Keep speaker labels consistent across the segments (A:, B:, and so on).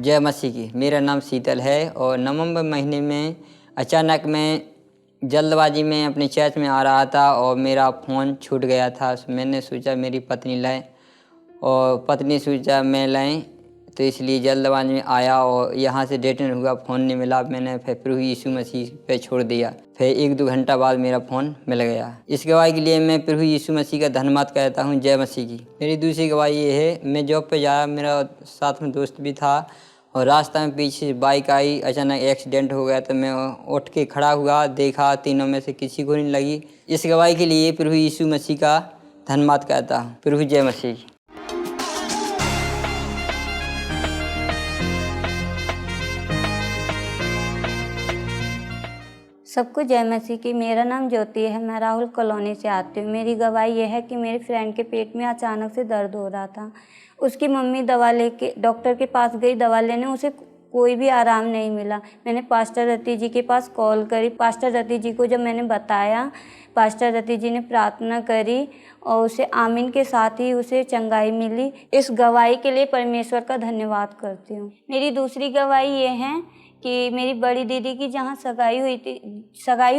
A: जय मसीह की। मेरा नाम शीतल है और नवंबर महीने में अचानक मैं जल्दबाजी में अपने चर्च में आ रहा था और मेरा फ़ोन छूट गया था। मैंने सोचा मेरी पत्नी लाए और पत्नी सोचा मैं लाएं, तो इसलिए जल्दबाजी में आया और यहाँ से रिटर्न हुआ, फ़ोन नहीं मिला। मैंने फिर प्रभु यीशु मसीह पे छोड़ दिया। फिर 1-2 घंटा बाद मेरा फ़ोन मिल गया। इस गवाही के लिए मैं प्रभु यीशु मसीह का धन्यवाद कहता हूँ। जय मसीह की। मेरी दूसरी गवाही ये है, मैं जॉब पे जाया, मेरा साथ में दोस्त भी था और रास्ता में पीछे से बाइक आई, अचानक एक्सीडेंट हो गया। तो मैं उठ के खड़ा हुआ, देखा तीनों में से किसी को नहीं लगी। इस गवाही के लिए प्रभु यीशु मसीह का धन्यवाद कहता हूँ। प्रभु जय मसीह।
B: सबको जय मसीह की। मेरा नाम ज्योति है, मैं राहुल कॉलोनी से आती हूँ। मेरी गवाही यह है कि मेरे फ्रेंड के पेट में अचानक से दर्द हो रहा था। उसकी मम्मी दवा लेके डॉक्टर के पास गई दवा लेने, उसे कोई भी आराम नहीं मिला। मैंने पास्टर रति जी के पास कॉल करी। पास्टर रति जी को जब मैंने बताया, पास्टर रति जी ने प्रार्थना करी और उसे आमीन के साथ ही उसे चंगाई मिली। इस गवाही के लिए परमेश्वर का धन्यवाद करती हूँ। मेरी दूसरी गवाही ये है कि मेरी बड़ी दीदी की जहाँ सगाई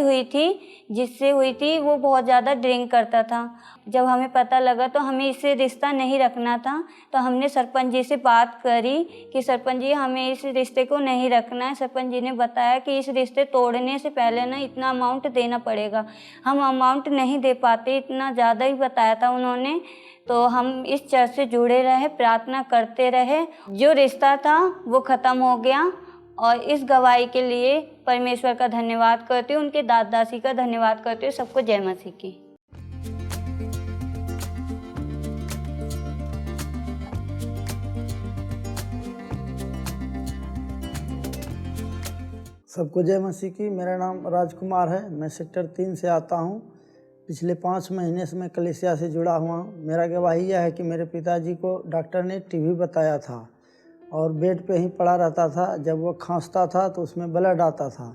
B: हुई थी जिससे हुई थी, वो बहुत ज़्यादा ड्रिंक करता था। जब हमें पता लगा तो हमें इससे रिश्ता नहीं रखना था, तो हमने सरपंच जी से बात करी कि सरपंच जी हमें इस रिश्ते को नहीं रखना है। सरपंच जी ने बताया कि इस रिश्ते तोड़ने से पहले ना इतना अमाउंट देना पड़ेगा। हम अमाउंट नहीं दे पाते, इतना ज़्यादा ही बताया था उन्होंने। तो हम इस चर्च से जुड़े रहे, प्रार्थना करते रहे, जो रिश्ता था वो ख़त्म हो गया। और इस गवाही के लिए परमेश्वर का धन्यवाद करती हूँ, उनके दास दासी का धन्यवाद करती हूँ। सबको जय मसीह की।
C: सबको जय मसीह की। मेरा नाम राजकुमार है, मैं सेक्टर 3 से आता हूँ। पिछले 5 महीने से मैं कलीसिया से जुड़ा हुआ हूँ। मेरा गवाही यह है कि मेरे पिताजी को डॉक्टर ने टीबी बताया था और बेड पे ही पड़ा रहता था। जब वो खांसता था तो उसमें ब्लड आता था।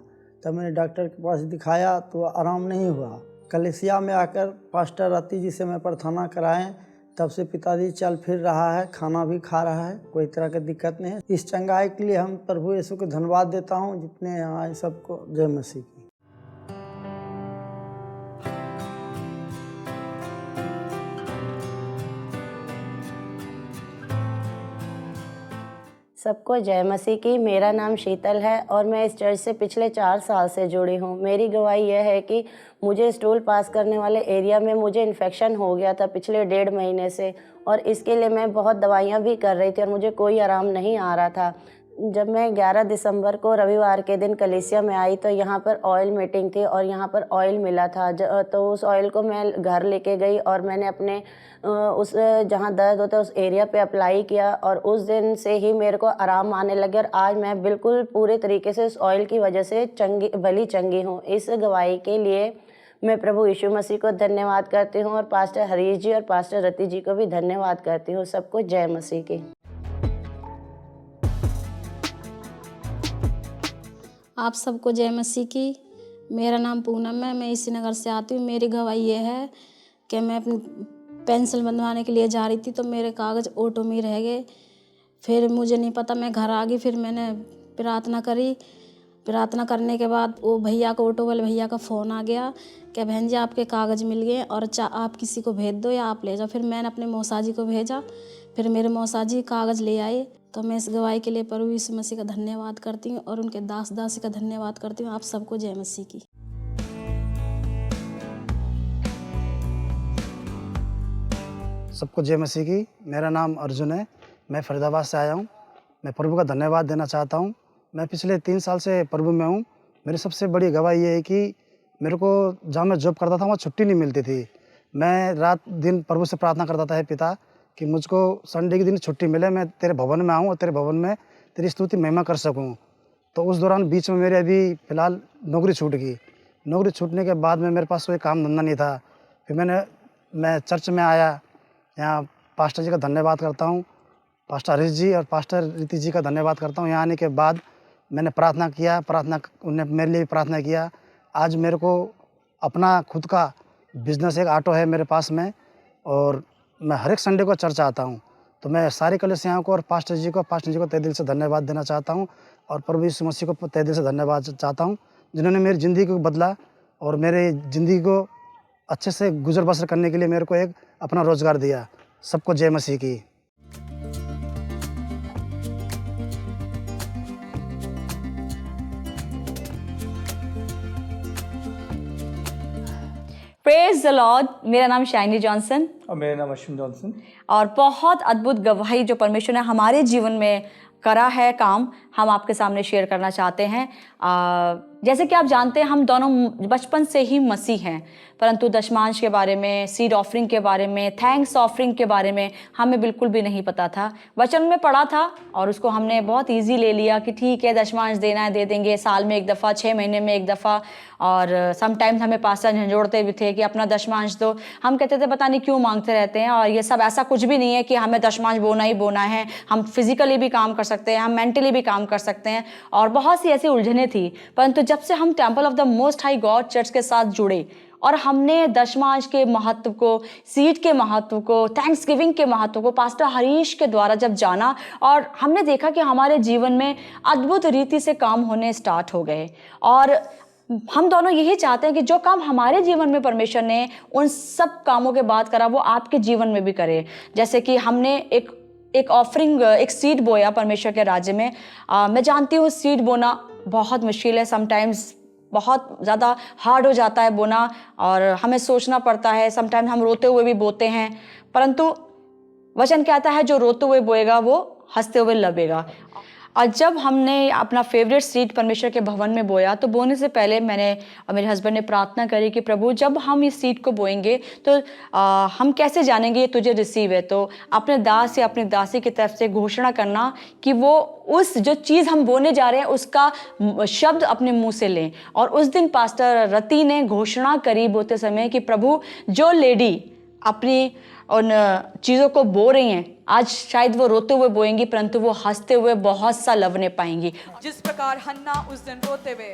C: तब मैंने डॉक्टर के पास दिखाया तो आराम नहीं हुआ। कलीसिया में आकर पास्टर रति जी से मैं प्रार्थना कराएं, तब से पिताजी चल फिर रहा है, खाना भी खा रहा है, कोई तरह की दिक्कत नहीं है। इस चंगाई के लिए हम प्रभु यीशु को धन्यवाद देता हूँ। जितने यहाँ आए सबको जय मसीह की।
D: सबको जय मसीह की। मेरा नाम शीतल है और मैं इस चर्च से पिछले 4 साल से जुड़ी हूँ। मेरी गवाही यह है कि मुझे स्टूल पास करने वाले एरिया में मुझे इन्फेक्शन हो गया था पिछले 1.5 महीने से, और इसके लिए मैं बहुत दवाइयाँ भी कर रही थी और मुझे कोई आराम नहीं आ रहा था। जब मैं 11 दिसंबर को रविवार के दिन कलीसिया में आई तो यहाँ पर ऑयल मीटिंग थी और यहाँ पर ऑयल मिला था। तो उस ऑयल को मैं घर लेके गई और मैंने अपने उस जहाँ दर्द होता है उस एरिया पे अप्लाई किया और उस दिन से ही मेरे को आराम आने लगे और आज मैं बिल्कुल पूरे तरीके से उस ऑयल की वजह से भली चंगी हूँ। इस गवाही के लिए मैं प्रभु यीशु मसीह को धन्यवाद करती हूँ और पास्टर हरीश जी और पास्टर रति जी को भी धन्यवाद करती हूँ। सबको जय मसीह की।
E: आप सबको जय मसीह की। मेरा नाम पूनम है, मैं इसी नगर से आती हूँ। मेरी गवाही ये है कि मैं अपनी पेंसिल बनवाने के लिए जा रही थी तो मेरे कागज़ ऑटो में रह गए। फिर मुझे नहीं पता, मैं घर आ गई। फिर मैंने प्रार्थना करी। प्रार्थना करने के बाद वो भैया को, ऑटो वाले भैया का फ़ोन आ गया कि बहन जी आपके कागज़ मिल गए और आप किसी को भेज दो या आप ले जाओ। फिर मैंने अपने मौसा जी को भेजा, फिर मेरे मौसा जी कागज़ ले आए। तो मैं इस गवाही के लिए प्रभु यीशु मसीह का धन्यवाद करती हूँ और उनके दास दासी का धन्यवाद करती हूँ। आप सबको जय मसीह की।
F: सबको जय मसीह की। मेरा नाम अर्जुन है, मैं फरीदाबाद से आया हूँ। मैं प्रभु का धन्यवाद देना चाहता हूँ। मैं पिछले 3 साल से प्रभु में हूँ। मेरी सबसे बड़ी गवाही ये है कि मेरे को जहाँ मैं जॉब करता था वहाँ छुट्टी नहीं मिलती थी। मैं रात दिन प्रभु से प्रार्थना करता था, हे पिता कि मुझको संडे के दिन छुट्टी मिले, मैं तेरे भवन में आऊँ और तेरे भवन में तेरी स्तुति महिमा कर सकूँ। तो उस दौरान बीच में मेरे अभी फ़िलहाल नौकरी छूट गई। नौकरी छूटने के बाद में मेरे पास कोई काम धंधा नहीं था। फिर मैं चर्च में आया। यहाँ पास्टर जी का धन्यवाद करता हूँ, पास्टर हरीश जी और पास्टर रीति जी का धन्यवाद करता हूँ। यहाँ आने के बाद मैंने प्रार्थना किया, उन्होंने मेरे लिए भी प्रार्थना किया। आज मेरे को अपना खुद का बिजनेस, एक ऑटो है मेरे पास में और मैं हर एक संडे को चर्च आता हूँ। तो तो मैं सारे कलीसियाओं को और पास्टर जी को तहे दिल से धन्यवाद देना चाहता हूँ और प्रभु यीशु मसीह को तहे दिल से धन्यवाद चाहता हूँ, जिन्होंने मेरी ज़िंदगी को बदला और मेरे ज़िंदगी को अच्छे से गुजर बसर करने के लिए मेरे को एक अपना रोज़गार दिया। सबको जय मसीह की।
G: Praise the Lord. मेरा नाम शाइनी जॉनसन
H: और मेरा नाम अश्विन जॉनसन।
G: और बहुत अद्भुत गवाही जो परमेश्वर ने हमारे जीवन में करा है काम, हम आपके सामने शेयर करना चाहते हैं। जैसे कि आप जानते हैं हम दोनों बचपन से ही मसीह हैं, परंतु दशमांश के बारे में, सीड ऑफरिंग के बारे में, थैंक्स ऑफरिंग के बारे में हमें बिल्कुल भी नहीं पता था। वचन में पढ़ा था और उसको हमने बहुत इजी ले लिया कि ठीक है दशमांश देना है दे देंगे, साल में एक दफ़ा, 6 महीने में एक दफ़ा। और समटाइम्स हमें पास्टर झंझोड़ते भी थे कि अपना दशमांश दो। हम कहते थे पता नहीं क्यों मांगते रहते हैं, और ये सब ऐसा कुछ भी नहीं है कि हमें दशमांश बोना ही बोना है। हम फिजिकली भी काम कर सकते हैं, हम मेंटली भी काम कर सकते हैं, और बहुत सी ऐसी उलझनें थी। परंतु जब से हम temple of the most high God church के साथ जुड़े और हमने दशमांश के महत्व को, सीड के महत्व को, थैंक्स गिविंग के महत्व को पास्टर हरीश के द्वारा जब जाना, और हमने देखा कि हमारे जीवन में अद्भुत रीति से काम होने स्टार्ट हो गए। और हम दोनों यही चाहते हैं कि जो काम हमारे जीवन में परमेश्वर ने उन सब कामों के बाद करा वो आपके जीवन में भी करे। जैसे कि हमने एक ऑफरिंग, एक सीड बोया परमेश्वर के राज्य में। मैं जानती हूँ सीड बोना बहुत मुश्किल है, समटाइम्स बहुत ज़्यादा हार्ड हो जाता है बोना, और हमें सोचना पड़ता है। समटाइम हम रोते हुए भी बोते हैं, परंतु वचन कहता है जो रोते हुए बोएगा वो हंसते हुए लबेगा। और जब हमने अपना फेवरेट सीड परमेश्वर के भवन में बोया, तो बोने से पहले मैंने और मेरे हस्बैंड ने प्रार्थना करी कि प्रभु जब हम इस सीड को बोएंगे तो हम कैसे जानेंगे ये तुझे रिसीव है। तो अपने दास या अपनी दासी की तरफ से घोषणा करना कि वो उस जो चीज़ हम बोने जा रहे हैं उसका शब्द अपने मुंह से लें। और उस दिन पास्टर रति ने घोषणा करी बोते समय कि प्रभु जो लेडी अपनी उन चीज़ों को बो रही हैं, आज शायद वो रोते हुए बोएंगी, परंतु वो हंसते हुए बहुत सा लवने पाएंगी।
I: जिस प्रकार हन्ना उस दिन रोते हुए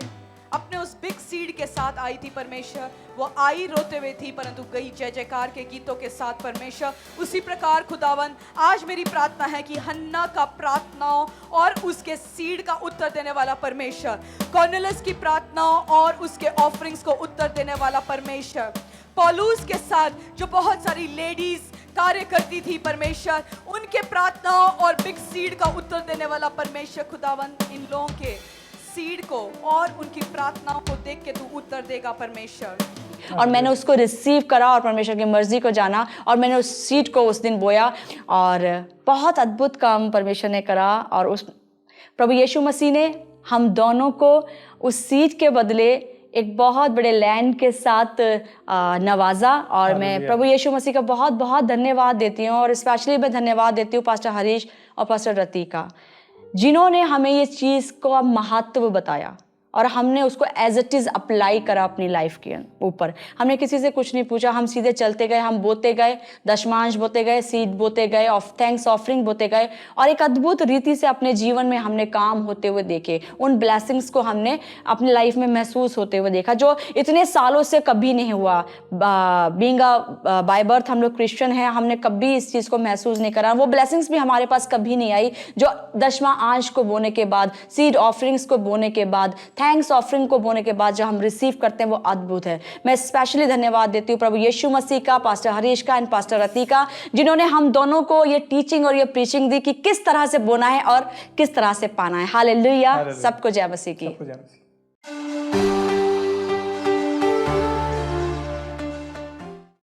I: अपने उस बिग सीड के साथ आई थी परमेश्वर, वो आई रोते हुए थी परंतु गई जय जयकार के गीतों के साथ परमेश्वर। उसी प्रकार खुदावन आज मेरी प्रार्थना है कि हन्ना का प्रार्थनाओं और उसके सीड का उत्तर देने वाला परमेश्वर, कॉर्नेलियस की प्रार्थनाओं और उसके ऑफरिंग्स को उत्तर देने वाला परमेश्वर, पौलुस के साथ जो बहुत सारी लेडीज कार्य करती थी परमेश्वर, उनके प्रार्थनाओं और बिग सीड का उत्तर देने वाला परमेश्वर, खुदावन इन लोगों के सीड को और उनकी प्रार्थनाओं को देख के तू उत्तर देगा परमेश्वर।
G: और मैंने उसको रिसीव करा और परमेश्वर की मर्जी को जाना, और मैंने उस सीड को उस दिन बोया, और बहुत अद्भुत काम परमेश्वर ने करा। और उस प्रभु यीशु मसीह ने हम दोनों को उस सीड के बदले एक बहुत बड़े लैंड के साथ नवाजा। और मैं प्रभु यीशु मसीह का बहुत बहुत धन्यवाद देती हूँ, और स्पेशली मैं धन्यवाद देती हूँ पास्टर हरीश और पास्टर रति का, जिन्होंने हमें ये चीज़ को महत्व बताया और हमने उसको एज इट इज़ अप्लाई करा अपनी लाइफ के ऊपर। हमने किसी से कुछ नहीं पूछा, हम सीधे चलते गए, हम बोते गए, दशमांश बोते गए, सीड बोते गए, थैंक्स ऑफरिंग बोते गए, और एक अद्भुत रीति से अपने जीवन में हमने काम होते हुए देखे। उन ब्लेसिंग्स को हमने अपनी लाइफ में महसूस होते हुए देखा, जो इतने सालों से कभी नहीं हुआ। बीइंग बाय बर्थ हम लोग क्रिश्चियन हैं, हमने कभी इस चीज़ को महसूस नहीं करा। वो ब्लेसिंग्स भी हमारे पास कभी नहीं आई जो दशमां अंश को बोने के बाद, सीड ऑफरिंग्स को बोने के बाद, थैंक्स ऑफरिंग को बोने के बाद जो हम रिसीव करते हैं वो अद्भुत है। मैं स्पेशली धन्यवाद देती हूँ प्रभु यीशु मसीह का, पास्टर हरीश का एंड पास्टर रति का, जिन्होंने हम दोनों को ये टीचिंग और ये प्रीचिंग दी कि किस तरह से बोना है और किस तरह से पाना है। हालेलुया। सबको जय मसीह की।